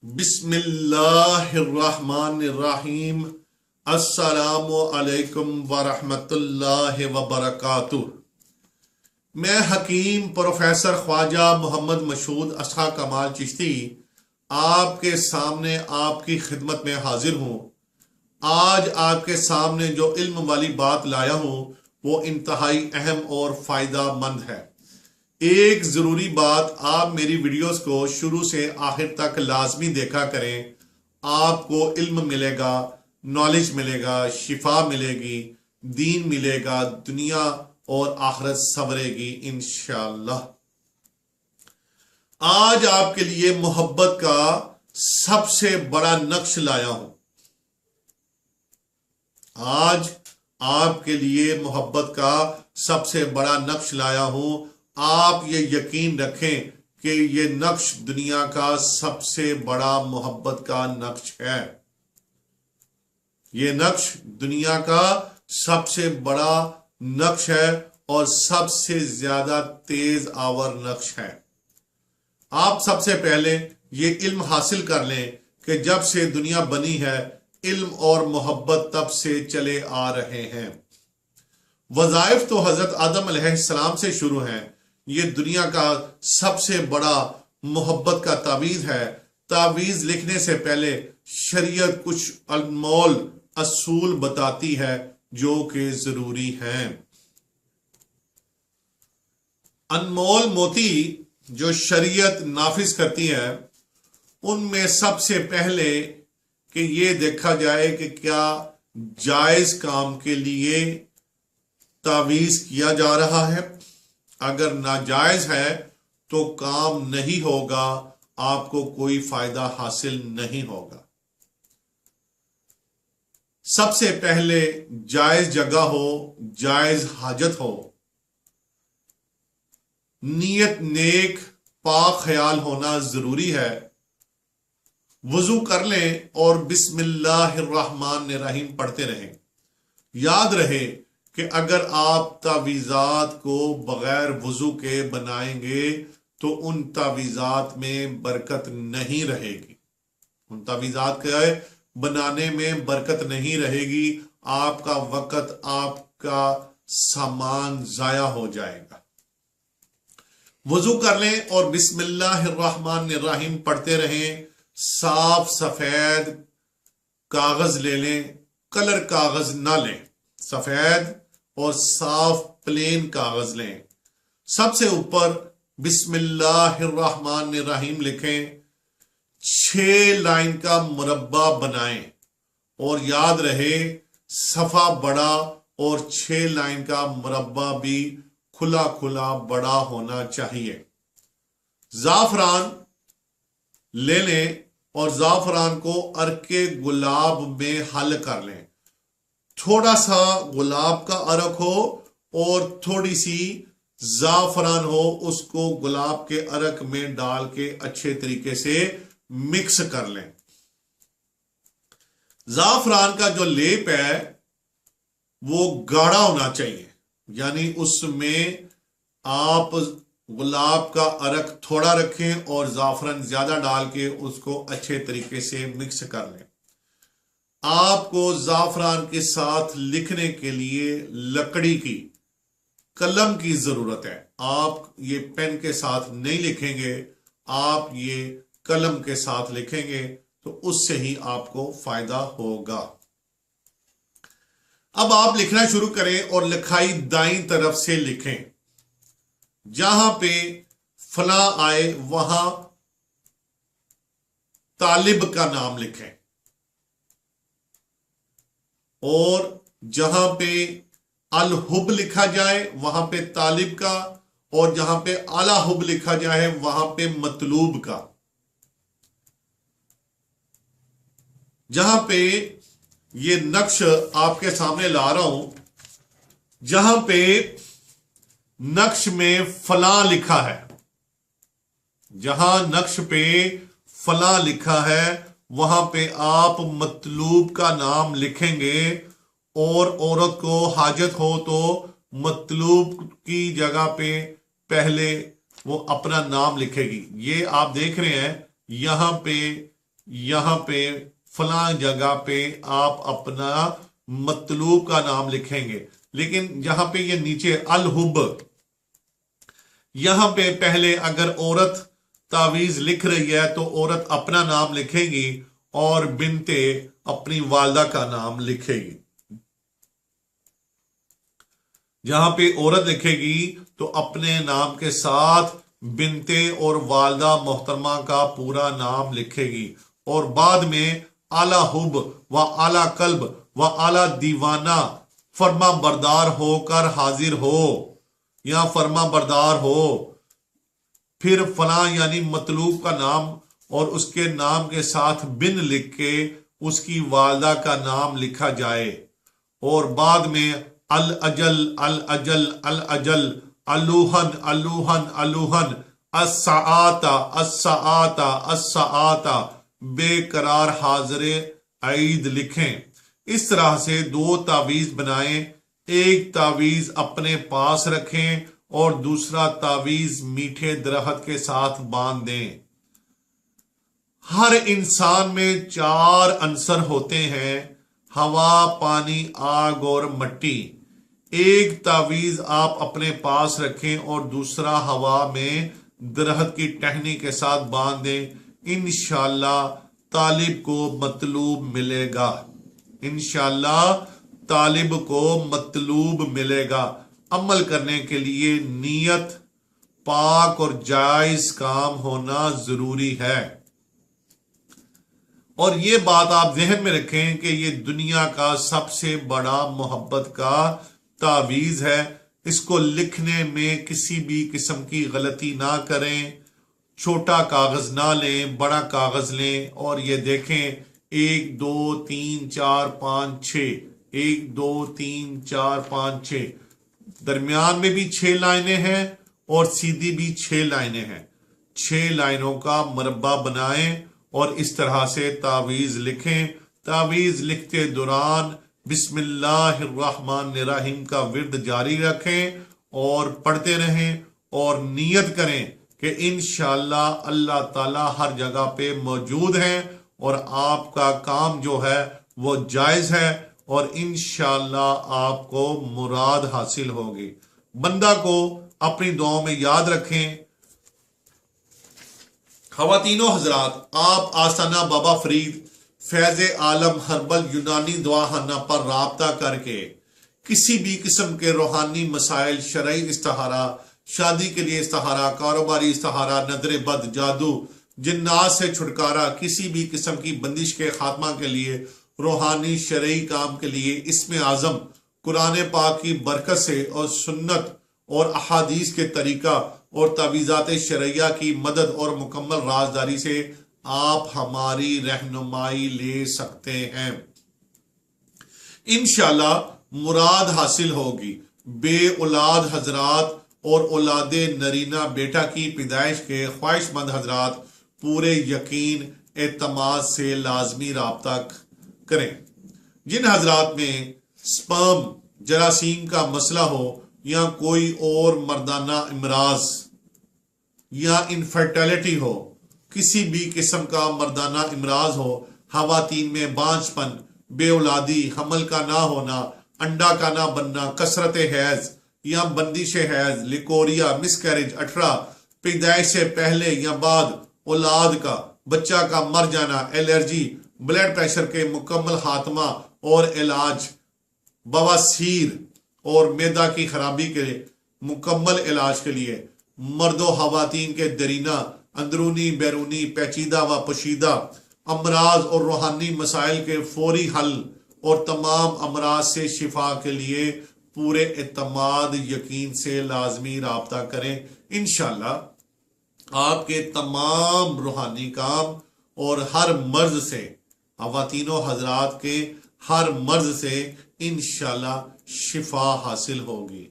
بسم اللہ الرحمن الرحیم۔ السلام علیکم ورحمۃ اللہ وبرکاتہ۔ میں حکیم پروفیسر خواجہ محمد مسعود اصغا کمال چشتی آپ کے سامنے آپ کی خدمت میں حاضر ہوں۔ آج آپ کے سامنے جو علم والی بات لایا ہوں وہ انتہائی اہم اور فائدہ مند ہے۔ ایک ضروری بات، آپ میری ویڈیوز کو شروع سے آخر تک لازمی دیکھا کریں۔ آپ کو علم ملے گا، نالج ملے گا، شفا ملے گی، دین ملے گا، دنیا اور آخرت سنورے گی انشاءاللہ۔ آج آپ کے لیے محبت کا سب سے بڑا نقش لایا ہوں۔ آج آپ کے لیے محبت کا سب سے بڑا نقش لایا ہوں۔ آپ یہ یقین رکھیں کہ یہ نقش دنیا کا سب سے بڑا محبت کا نقش ہے۔ یہ نقش دنیا کا سب سے بڑا نقش ہے اور سب سے زیادہ تیز آور نقش ہے۔ آپ سب سے پہلے یہ علم حاصل کر لیں کہ جب سے دنیا بنی ہے علم اور محبت تب سے چلے آ رہے ہیں۔ وظائف تو حضرت آدم علیہ السلام سے شروع ہیں۔ یہ دنیا کا سب سے بڑا محبت کا تعویذ ہے۔ تعویذ لکھنے سے پہلے شریعت کچھ انمول اصول بتاتی ہے جو کہ ضروری ہیں۔ انمول موتی جو شریعت نافذ کرتی ہے ان میں سب سے پہلے کہ یہ دیکھا جائے کہ کیا جائز کام کے لیے تعویذ کیا جا رہا ہے۔ اگر ناجائز ہے تو کام نہیں ہوگا، آپ کو کوئی فائدہ حاصل نہیں ہوگا۔ سب سے پہلے جائز جگہ ہو، جائز حاجت ہو، نیت نیک پاک خیال ہونا ضروری ہے۔ وضو کر لیں اور بسم اللہ الرحمن الرحیم پڑھتے رہیں۔ یاد رہے کہ اگر آپ تعویذات کو بغیر وضو کے بنائیں گے تو ان تعویذات میں برکت نہیں رہے گی۔ ان تعویذات کے بنانے میں برکت نہیں رہے گی، آپ کا وقت، آپ کا سامان ضائع ہو جائے گا۔ وضو کر لیں اور بسم اللہ الرحمن الرحیم پڑھتے رہیں۔ صاف سفید کاغذ لے لیں، کلر کاغذ نہ لیں، سفید اور صاف پلین کاغذ لیں۔ سب سے اوپر بسم اللہ الرحمن الرحیم لکھیں، 6 لائن کا مربع بنائیں اور یاد رہے صفحہ بڑا اور 6 لائن کا مربع بھی کھلا کھلا بڑا ہونا چاہیے۔ زعفران لے لیں اور زعفران کو عرق گلاب میں حل کر لیں۔ تھوڑا سا گلاب کا عرق ہو اور تھوڑی سی زعفران ہو، اس کو گلاب کے عرق میں ڈال کے اچھے طریقے سے مکس کر لیں۔ زعفران کا جو لیپ ہے وہ گاڑھا ہونا چاہیے، یعنی اس میں آپ گلاب کا عرق تھوڑا رکھیں اور زعفران زیادہ ڈال کے اس کو اچھے طریقے سے مکس کر لیں۔ آپ کو زعفران کے ساتھ لکھنے کے لیے لکڑی کی قلم کی ضرورت ہے۔ آپ یہ پین کے ساتھ نہیں لکھیں گے، آپ یہ قلم کے ساتھ لکھیں گے تو اس سے ہی آپ کو فائدہ ہوگا۔ اب آپ لکھنا شروع کریں اور لکھائی دائیں طرف سے لکھیں۔ جہاں پہ فلاں آئے وہاں طالب کا نام لکھیں اور جہاں پہ الحب لکھا جائے وہاں پہ طالب کا، اور جہاں پہ اعلی حب لکھا جائے وہاں پہ مطلوب کا۔ جہاں پہ یہ نقش آپ کے سامنے لا رہا ہوں، جہاں پہ نقش میں فلاں لکھا ہے، جہاں نقش پہ فلاں لکھا ہے وہاں پہ آپ مطلوب کا نام لکھیں گے، اور عورت کو حاجت ہو تو مطلوب کی جگہ پہ پہلے وہ اپنا نام لکھے گی۔ یہ آپ دیکھ رہے ہیں یہاں پہ یہاں پہ فلاں جگہ پہ آپ اپنا مطلوب کا نام لکھیں گے، لیکن جہاں پہ یہ نیچے الحب، یہاں پہ پہلے اگر عورت تعویذ لکھ رہی ہے تو عورت اپنا نام لکھے گی اور بنتے اپنی والدہ کا نام لکھے گی۔ جہاں پہ عورت لکھے گی تو اپنے نام کے ساتھ بنتے اور والدہ محترمہ کا پورا نام لکھے گی، اور بعد میں اعلی حب و اعلی قلب و اعلی دیوانہ فرما بردار ہو کر حاضر ہو یا فرما بردار ہو، پھر فلاں یعنی مطلوب کا نام اور اس کے نام کے ساتھ بن لکھ کے اس کی والدہ کا نام لکھا جائے، اور بعد میں الاجل الاجل الاجل الوہن الوہن الوہن الساعاتا الساعاتا الساعاتا بے قرار حاضر عید لکھیں۔ اس طرح سے 2 تعویذ بنائیں، ایک تعویذ اپنے پاس رکھیں اور دوسرا تعویذ میٹھے درخت کے ساتھ باندھ دیں۔ ہر انسان میں 4 عنصر ہوتے ہیں: ہوا، پانی، آگ اور مٹی۔ ایک تعویذ آپ اپنے پاس رکھیں اور دوسرا ہوا میں درخت کی ٹہنی کے ساتھ باندھ دیں، انشاءاللہ طالب کو مطلوب ملے گا، انشاءاللہ طالب کو مطلوب ملے گا۔ عمل کرنے کے لیے نیت، پاک اور جائز کام ہونا ضروری ہے۔ اور یہ بات آپ ذہن میں رکھیں کہ یہ دنیا کا سب سے بڑا محبت کا تعویذ ہے، اس کو لکھنے میں کسی بھی قسم کی غلطی نہ کریں، چھوٹا کاغذ نہ لیں، بڑا کاغذ لیں، اور یہ دیکھیں 1 2 3 4 5 6، 1 2 3 4 5 6، درمیان میں بھی 6 لائنیں ہیں اور سیدھی بھی 6 لائنیں ہیں۔ 6 لائنوں کا مربع بنائیں اور اس طرح سے تعویذ لکھیں۔ تعویذ لکھتے دوران بسم اللہ الرحمن الرحیم کا ورد جاری رکھیں اور پڑھتے رہیں، اور نیت کریں کہ انشاءاللہ اللہ تعالی ہر جگہ پہ موجود ہیں اور آپ کا کام جو ہے وہ جائز ہے، اور انشاءاللہ آپ کو مراد حاصل ہوگی۔ بندہ کو اپنی دعاؤں میں یاد رکھیں۔ خواتین و حضرات، آپ آستانہ بابا فرید فیض عالم ہربل یونانی دواخانہ پر رابطہ کر کے کسی بھی قسم کے روحانی مسائل، شرعی استخارہ، شادی کے لیے استخارہ، کاروباری استخارہ، نظر بد، جادو، جنات سے چھٹکارا، کسی بھی قسم کی بندش کے خاتمہ کے لیے، روحانی شرعی کام کے لیے اسم اعظم قرآن پاک کی برکت سے اور سنت اور احادیث کے طریقہ اور تعویذات شرعیہ کی مدد اور مکمل رازداری سے آپ ہماری رہنمائی لے سکتے ہیں۔ انشاءاللہ مراد حاصل ہوگی۔ بے اولاد حضرات اور اولاد نرینہ بیٹا کی پیدائش کے خواہش مند حضرات پورے یقین اعتماد سے لازمی رابطہ کریں۔ جن حضرات میں سپرم جراثیم کا مسئلہ ہو یا کوئی اور مردانہ امراض یا انفرٹیلٹی ہو، کسی بھی قسم کا مردانہ امراض ہو، خواتین میں بانجھ پن، بے اولادی، حمل کا نہ ہونا، انڈا کا نہ بننا، کثرت حیض یا بندش حیض، لیکوریا، مسکیریج، 18، پیدائش سے پہلے یا بعد اولاد کا، بچہ کا مر جانا، الرجی، بلڈ پریشر کے مکمل خاتمہ اور علاج، بواسیر اور معدہ کی خرابی کے مکمل علاج کے لیے، مرد و خواتین کے درینہ، اندرونی بیرونی، پیچیدہ و پوشیدہ امراض اور روحانی مسائل کے فوری حل اور تمام امراض سے شفا کے لیے پورے اعتماد یقین سے لازمی رابطہ کریں۔ انشاءاللہ آپ کے تمام روحانی کام اور ہر مرض سے، خواتین و حضرات کے ہر مرض سے انشاءاللہ شفا حاصل ہوگی۔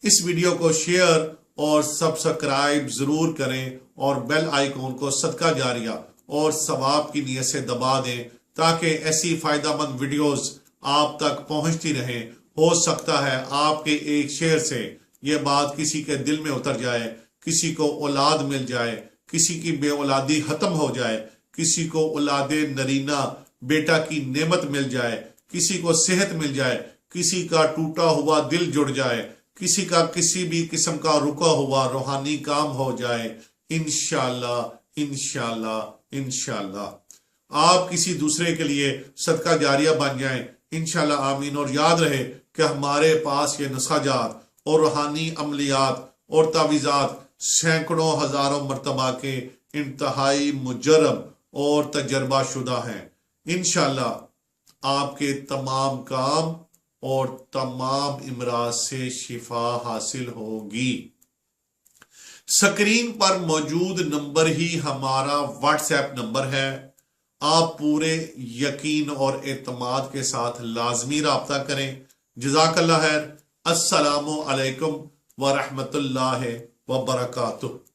اس ویڈیو کو شیئر اور سبسکرائب ضرور کریں اور بیل آئیکن کو صدقہ جاریہ اور ثواب کی نیت سے دبا دیں تاکہ ایسی فائدہ مند ویڈیوز آپ تک پہنچتی رہیں۔ ہو سکتا ہے آپ کے ایک شیئر سے یہ بات کسی کے دل میں اتر جائے، کسی کو اولاد مل جائے، کسی کی بے اولادی ختم ہو جائے، کسی کو اولاد نرینہ بیٹا کی نعمت مل جائے، کسی کو صحت مل جائے، کسی کا ٹوٹا ہوا دل جڑ جائے، کسی کا کسی بھی قسم کا رکا ہوا روحانی کام ہو جائے، انشاءاللہ انشاءاللہ انشاءاللہ۔ آپ کسی دوسرے کے لیے صدقہ جاریہ بن جائیں، انشاءاللہ آمین۔ اور یاد رہے کہ ہمارے پاس یہ نسخہ جات اور روحانی عملیات اور تعویذات سینکڑوں ہزاروں مرتبہ کے انتہائی مجرب اور تجربہ شدہ ہیں۔ انشاءاللہ آپ کے تمام کام اور تمام امراض سے شفا حاصل ہوگی۔ سکرین پر موجود نمبر ہی ہمارا واٹس ایپ نمبر ہے، آپ پورے یقین اور اعتماد کے ساتھ لازمی رابطہ کریں۔ جزاک اللہ خیر۔ السلام علیکم ورحمۃ اللہ وبرکاتہ۔